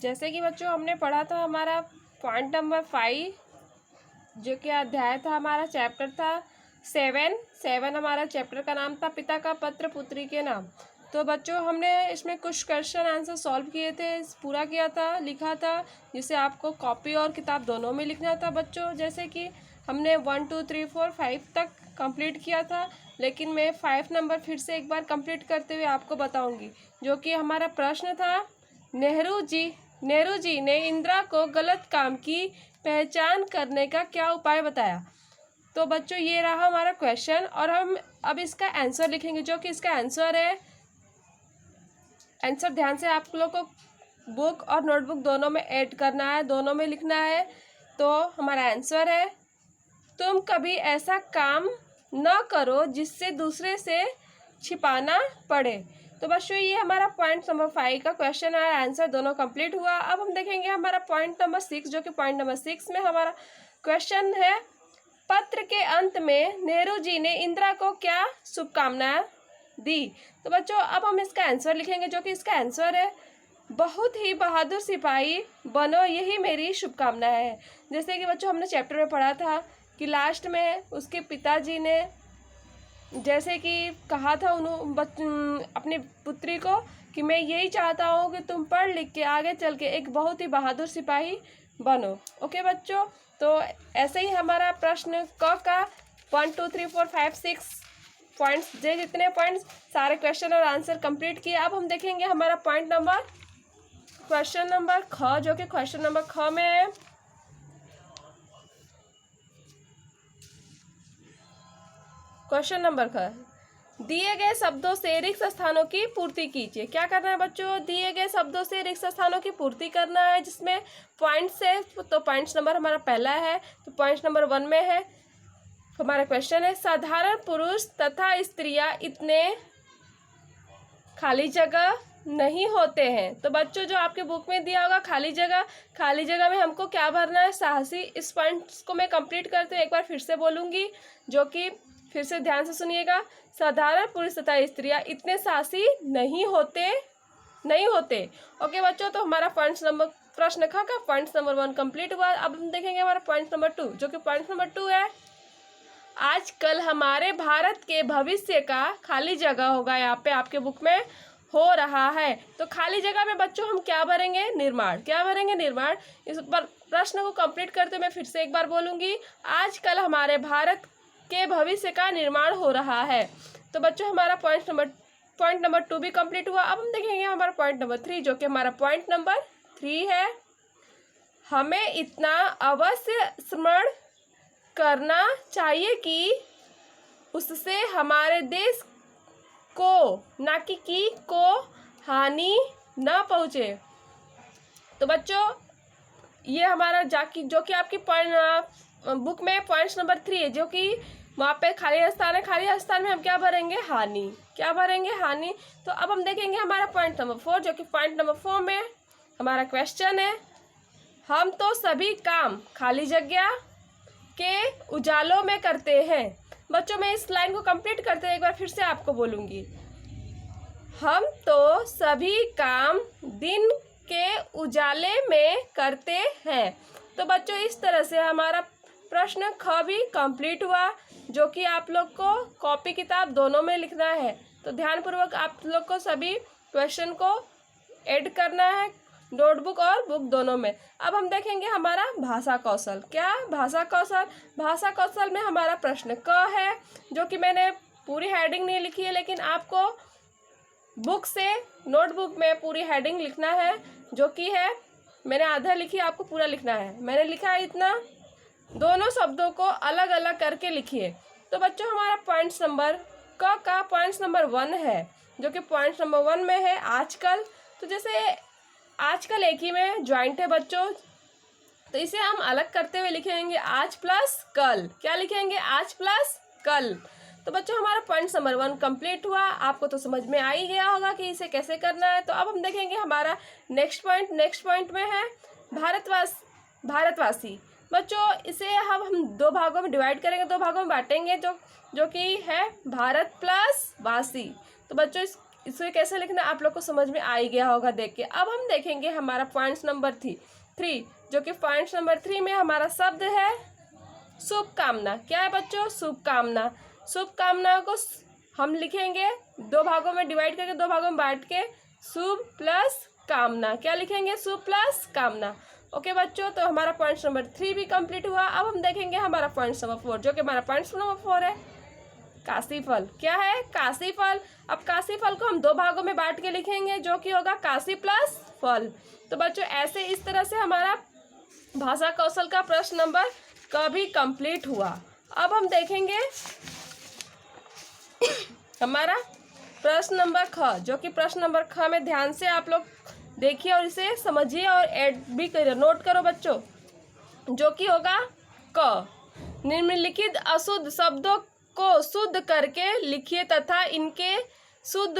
जैसे कि बच्चों हमने पढ़ा था हमारा पॉइंट नंबर 5, जो कि अध्याय था हमारा, चैप्टर था 7 हमारा चैप्टर का नाम था पिता का पत्र पुत्री के नाम। तो बच्चों हमने इसमें कुछ क्वेश्चन आंसर सॉल्व किए थे, पूरा किया था, लिखा था, जिसे आपको कॉपी और किताब दोनों में लिखना था बच्चों। जैसे कि हमने 1 2 3 4 5 तक कंप्लीट किया था, लेकिन मैं 5 नंबर फिर से एक बार कंप्लीट करते हुए आपको बताऊंगी, जो कि हमारा प्रश्न था, नेहरू जी ने इंदिरा को गलत काम की पहचान करने का क्या उपाय बताया। तो बच्चों ये रहा हमारा क्वेश्चन, और हम अब इसका आंसर लिखेंगे, जो कि इसका आंसर है, आंसर ध्यान से आप लोग को बुक और नोटबुक दोनों में ऐड करना है, दोनों में लिखना है। तो हमारा आंसर है, तुम कभी ऐसा काम न करो जिससे दूसरे से छिपाना पड़े। तो बच्चों ये हमारा पॉइंट नंबर 5 का क्वेश्चन है, आंसर दोनों कंप्लीट हुआ। अब हम देखेंगे हमारा पॉइंट नंबर 6, जो कि पॉइंट नंबर 6 में हमारा क्वेश्चन है, पत्र के अंत में नेहरू जी ने इंदिरा को क्या शुभकामनाएं दी। तो बच्चों अब हम इसका आंसर लिखेंगे, जो कि इसका आंसर है, बहुत ही बहादुर सिपाही बनो, यही मेरी शुभकामना है। जैसे कि बच्चों हमने चैप्टर में पढ़ा था कि लास्ट में उसके पिताजी ने जैसे कि कहा था अपनी पुत्री को कि मैं यही चाहता हूँ कि तुम पढ़ लिख के आगे चल के एक बहुत ही बहादुर सिपाही बनो। ओके बच्चों, तो ऐसे ही हमारा प्रश्न क का 1 2 3 4 5 6 पॉइंट्स, जितने पॉइंट्स सारे क्वेश्चन और आंसर कंप्लीट किए। अब हम देखेंगे हमारा क्वेश्चन नंबर ख, जो कि क्वेश्चन नंबर ख में है, क्वेश्चन नंबर ख, दिए गए शब्दों से रिक्त स्थानों की पूर्ति कीजिए। क्या करना है बच्चों, दिए गए शब्दों से रिक्त स्थानों की पूर्ति करना है, जिसमें पॉइंट्स है। तो पॉइंट्स नंबर हमारा पहला है, तो पॉइंट नंबर 1 में है हमारा क्वेश्चन है, साधारण पुरुष तथा स्त्रियां इतने खाली जगह नहीं होते हैं। तो बच्चों जो आपके बुक में दिया होगा खाली जगह में हमको क्या भरना है, साहसी। इस पॉइंट्स को मैं कंप्लीट करते हुए एक बार फिर से बोलूँगी, जो कि फिर से ध्यान से सुनिएगा, साधारण पुरुष तथा स्त्रियां इतने साहसी नहीं होते। ओके बच्चों, तो हमारा प्रश्न ख का पॉइंट नंबर 1 कंप्लीट हुआ। अब हम देखेंगे हमारा पॉइंट नंबर 2, जो कि पॉइंट नंबर 2 है, आजकल हमारे भारत के भविष्य का खाली जगह होगा, यहाँ पे आपके बुक में हो रहा है। तो खाली जगह में बच्चों हम क्या भरेंगे, निर्माण। क्या भरेंगे, निर्माण। इस पर प्रश्न को कंप्लीट करते मैं फिर से एक बार बोलूंगी, आजकल हमारे भारत के भविष्य का निर्माण हो रहा है। तो बच्चों हमारा पॉइंट नंबर 2 भी कंप्लीट हुआ। अब हम देखेंगे हमारा पॉइंट नंबर 3, जो कि हमारा पॉइंट नंबर 3 है, हमें इतना अवश्य स्मरण करना चाहिए कि उससे हमारे देश को ना कि को हानि न पहुँचे। तो बच्चों ये हमारा जो कि आपकी बुक में पॉइंट नंबर 3 है, जो कि वहाँ पे खाली स्थान है, खाली स्थान में हम क्या भरेंगे, हानि। क्या भरेंगे, हानि। तो अब हम देखेंगे हमारा पॉइंट नंबर 4, जो कि पॉइंट नंबर 4 में हमारा क्वेश्चन है, हम तो सभी काम खाली जगह के उजालों में करते हैं। बच्चों मैं इस लाइन को कंप्लीट करते हुए एक बार फिर से आपको बोलूँगी, हम तो सभी काम दिन के उजाले में करते हैं। तो बच्चों इस तरह से हमारा प्रश्न ख भी कंप्लीट हुआ, जो कि आप लोग को कॉपी किताब दोनों में लिखना है। तो ध्यानपूर्वक आप लोग को सभी क्वेश्चन को ऐड करना है, नोटबुक और बुक दोनों में। अब हम देखेंगे हमारा भाषा कौशल। क्या, भाषा कौशल। भाषा कौशल में हमारा प्रश्न क है, जो कि मैंने पूरी हेडिंग नहीं लिखी है, लेकिन आपको बुक से नोटबुक में पूरी हेडिंग लिखना है, जो कि है मैंने आधा लिखी, आपको पूरा लिखना है। मैंने लिखा है इतना, दोनों शब्दों को अलग अलग करके लिखिए। तो बच्चों हमारा पॉइंट नंबर क का पॉइंट नंबर 1 है, जो कि पॉइंट नंबर 1 में है आजकल। तो जैसे आजकल एक ही में ज्वाइंट है बच्चों, तो इसे हम अलग करते हुए लिखेंगे आज प्लस कल। क्या लिखेंगे, आज प्लस कल। तो बच्चों हमारा पॉइंट नंबर 1 कंप्लीट हुआ। आपको तो समझ में आ ही गया होगा कि इसे कैसे करना है। तो अब हम देखेंगे हमारा नेक्स्ट पॉइंट में है भारतवासी। बच्चों इसे हम 2 भागों में डिवाइड करेंगे, 2 भागों में बांटेंगे, जो कि है भारत प्लस वासी। तो बच्चों इसे कैसे लिखना आप लोग को समझ में आ ही गया होगा देख के। अब हम देखेंगे हमारा पॉइंट नंबर 3, जो कि पॉइंट नंबर 3 में हमारा शब्द है शुभकामना। क्या है बच्चों? शुभकामना। शुभकामना को हम लिखेंगे 2 भागों में डिवाइड करके, 2 भागों में बांट के, शुभ प्लस कामना। क्या लिखेंगे? शुभ प्लस कामना। ओके बच्चों, तो हमारा पॉइंट नंबर 3 भी कंप्लीट हुआ। अब हम देखेंगे हमारा पॉइंट नंबर 4, जो कि हमारा पॉइंट नंबर 4 है काशी फल। क्या है? काशी फल। अब काशी फल को हम 2 भागों में बांट के लिखेंगे, जो कि होगा काशी प्लस फल। तो बच्चों ऐसे इस तरह से हमारा भाषा कौशल का प्रश्न नंबर क भी कंप्लीट हुआ। अब हम देखेंगे हमारा प्रश्न नंबर ख, जो कि प्रश्न नंबर ख में ध्यान से आप लोग देखिए और इसे समझिए और ऐड भी करिए, नोट करो बच्चों, जो कि होगा क। निम्नलिखित अशुद्ध शब्दों को शुद्ध करके लिखिए तथा इनके शुद्ध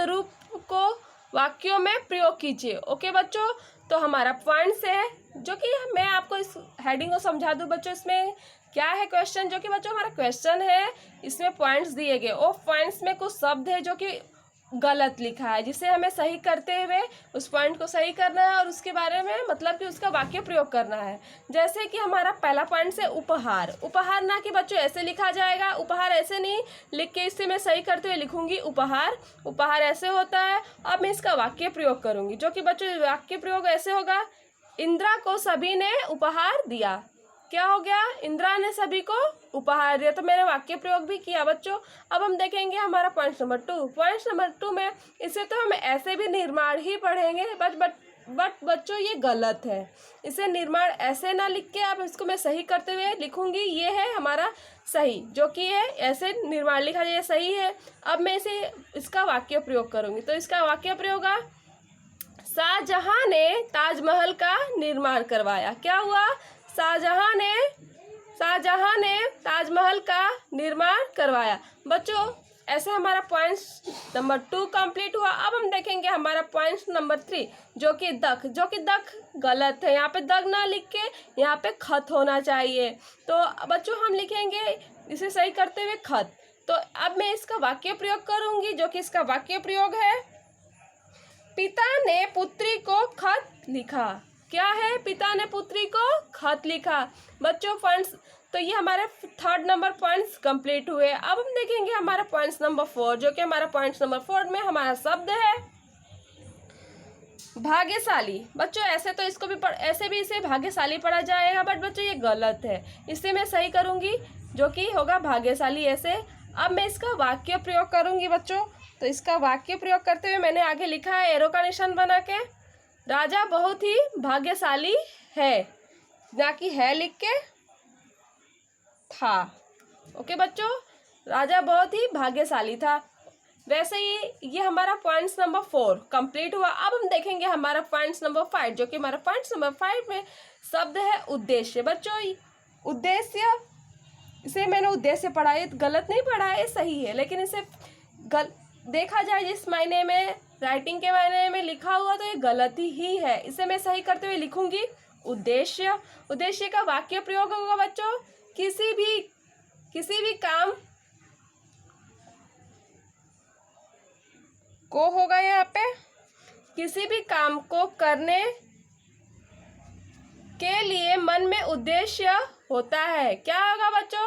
रूप को वाक्यों में प्रयोग कीजिए। ओके बच्चों, तो हमारा पॉइंट्स है, जो कि मैं आपको इस हेडिंग को समझा दूं बच्चों। इसमें क्या है क्वेश्चन, जो कि बच्चों हमारा क्वेश्चन है, इसमें पॉइंट्स दिए गए और पॉइंट्स में कुछ शब्द है जो कि गलत लिखा है, जिसे हमें सही करते हुए उस पॉइंट को सही करना है और उसके बारे में मतलब कि उसका वाक्य प्रयोग करना है। जैसे कि हमारा पहला पॉइंट से उपहार। उपहार ना कि बच्चों ऐसे लिखा जाएगा, उपहार ऐसे नहीं लिख के इसे मैं सही करते हुए लिखूंगी उपहार। उपहार ऐसे होता है। अब मैं इसका वाक्य प्रयोग करूंगी, जो कि बच्चों वाक्य प्रयोग ऐसे होगा, इंदिरा को सभी ने उपहार दिया। क्या हो गया? इंदिरा ने सभी को उपहार दिया। तो मैंने वाक्य प्रयोग भी किया बच्चों। अब हम देखेंगे हमारा पॉइंट नंबर 2। पॉइंट नंबर 2 में इसे तो हम ऐसे भी निर्माण ही पढ़ेंगे, बट बच्चों ये गलत है। इसे निर्माण ऐसे ना लिख के, अब इसको मैं सही करते हुए लिखूंगी, ये है हमारा सही, जो कि है ऐसे निर्माण लिखा जाए, सही है। अब मैं इसका वाक्य प्रयोग करूंगी, तो इसका वाक्य प्रयोग है, शाहजहां ने ताजमहल का निर्माण करवाया। क्या हुआ? शाहजहां ने ताजमहल का निर्माण करवाया। बच्चों ऐसे हमारा पॉइंट नंबर 2 कंप्लीट हुआ। अब हम देखेंगे हमारा पॉइंट नंबर 3, जो कि दख। जो कि दख गलत है, यहाँ पे दग ना लिख के यहाँ पे खत होना चाहिए। तो बच्चों हम लिखेंगे इसे सही करते हुए खत। तो अब मैं इसका वाक्य प्रयोग करूंगी, जो कि इसका वाक्य प्रयोग है, पिता ने पुत्री को खत लिखा। क्या है? पिता ने पुत्री को खत लिखा। बच्चों पॉइंट्स, तो ये हमारे 3rd नंबर पॉइंट्स कंप्लीट हुए। अब हम देखेंगे हमारा पॉइंट्स नंबर 4, जो कि हमारा पॉइंट्स नंबर 4 में हमारा शब्द है भाग्यशाली। बच्चों ऐसे तो इसको भी ऐसे भी इसे भाग्यशाली पढ़ा जाएगा, बट बच्चों ये गलत है, इसे मैं सही करूंगी, जो कि होगा भाग्यशाली ऐसे। अब मैं इसका वाक्य प्रयोग करूंगी बच्चों। तो इसका वाक्य प्रयोग करते हुए मैंने आगे लिखा है एरो का निशान बना के, राजा बहुत ही भाग्यशाली है, ना कि है लिख के था। ओके बच्चों, राजा बहुत ही भाग्यशाली था। वैसे ही ये हमारा पॉइंट्स नंबर 4 कंप्लीट हुआ। अब हम देखेंगे हमारा पॉइंट्स नंबर 5, जो कि हमारा पॉइंट्स नंबर 5 में शब्द है उद्देश्य। बच्चों उद्देश्य, इसे मैंने उद्देश्य पढ़ा है, गलत नहीं पढ़ा है, सही है, लेकिन इसे देखा जाए जिस मायने में राइटिंग के मायने में लिखा हुआ, तो ये गलती ही है। इसे मैं सही करते हुए लिखूंगी उद्देश्य। उद्देश्य का वाक्य प्रयोग होगा बच्चों, किसी भी काम को होगा, यहाँ पे किसी भी काम को करने के लिए मन में उद्देश्य होता है। क्या होगा बच्चों?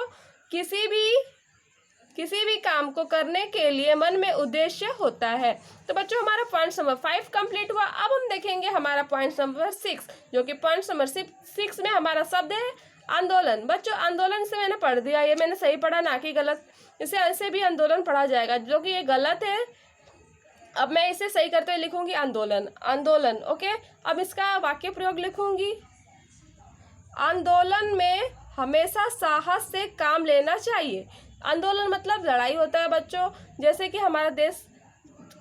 किसी भी काम को करने के लिए मन में उद्देश्य होता है। तो बच्चों हमारा पॉइंट नंबर 5 कंप्लीट हुआ। अब हम देखेंगे हमारा पॉइंट नंबर 6, जो कि पॉइंट नंबर 6 में हमारा शब्द है आंदोलन। बच्चों आंदोलन से मैंने पढ़ दिया, ये मैंने सही पढ़ा ना कि गलत। इसे ऐसे भी आंदोलन पढ़ा जाएगा, जो कि ये गलत है। अब मैं इसे सही करते हुए लिखूंगी आंदोलन। ओके, अब इसका वाक्य प्रयोग लिखूंगी, आंदोलन में हमेशा साहस से काम लेना चाहिए। आंदोलन मतलब लड़ाई होता है बच्चों। जैसे कि हमारा देश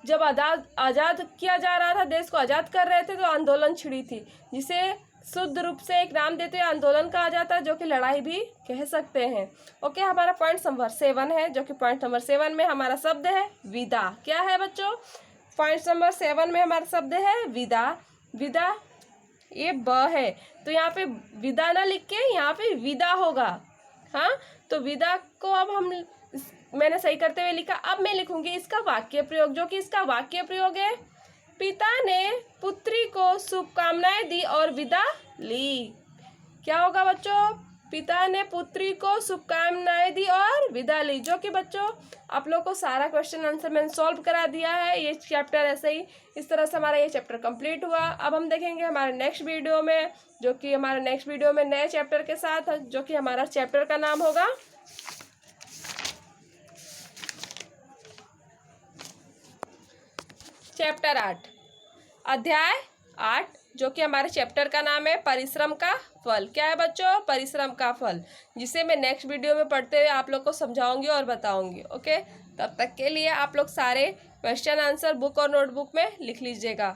जब आज़ाद किया जा रहा था, देश को आज़ाद कर रहे थे, तो आंदोलन छिड़ी थी, जिसे शुद्ध रूप से एक नाम देते हुए आंदोलन कहा जाता है, जो कि लड़ाई भी कह सकते हैं। ओके, हमारा पॉइंट नंबर 7 है, जो कि पॉइंट नंबर 7 में हमारा शब्द है विदा। क्या है बच्चों? पॉइंट नंबर 7 में हमारा शब्द है विदा। ये ब है, तो यहाँ पे विदा ना लिख के यहाँ पे विदा होगा। हाँ, तो विदा को अब मैंने सही करते हुए लिखा। अब मैं लिखूंगी इसका वाक्य प्रयोग, जो कि इसका वाक्य प्रयोग है, पिता ने पुत्री को शुभकामनाएं दी और विदा ली। क्या होगा बच्चों? पिता ने पुत्री को शुभकामनाएं दी और विदा ली, जो कि बच्चों आप लोग को सारा क्वेश्चन आंसर मैंने सॉल्व करा दिया है। ये चैप्टर ऐसे ही इस तरह से हमारा ये चैप्टर कंप्लीट हुआ। अब हम देखेंगे हमारे नेक्स्ट वीडियो में, जो कि हमारे नेक्स्ट वीडियो में नए चैप्टर के साथ, जो कि हमारा चैप्टर का नाम होगा चैप्टर 8, अध्याय 8, जो कि हमारे चैप्टर का नाम है परिश्रम का फल। क्या है बच्चों? परिश्रम का फल, जिसे मैं नेक्स्ट वीडियो में पढ़ते हुए आप लोग को समझाऊंगी और बताऊंगी। ओके, तब तक के लिए आप लोग सारे क्वेश्चन आंसर बुक और नोटबुक में लिख लीजिएगा।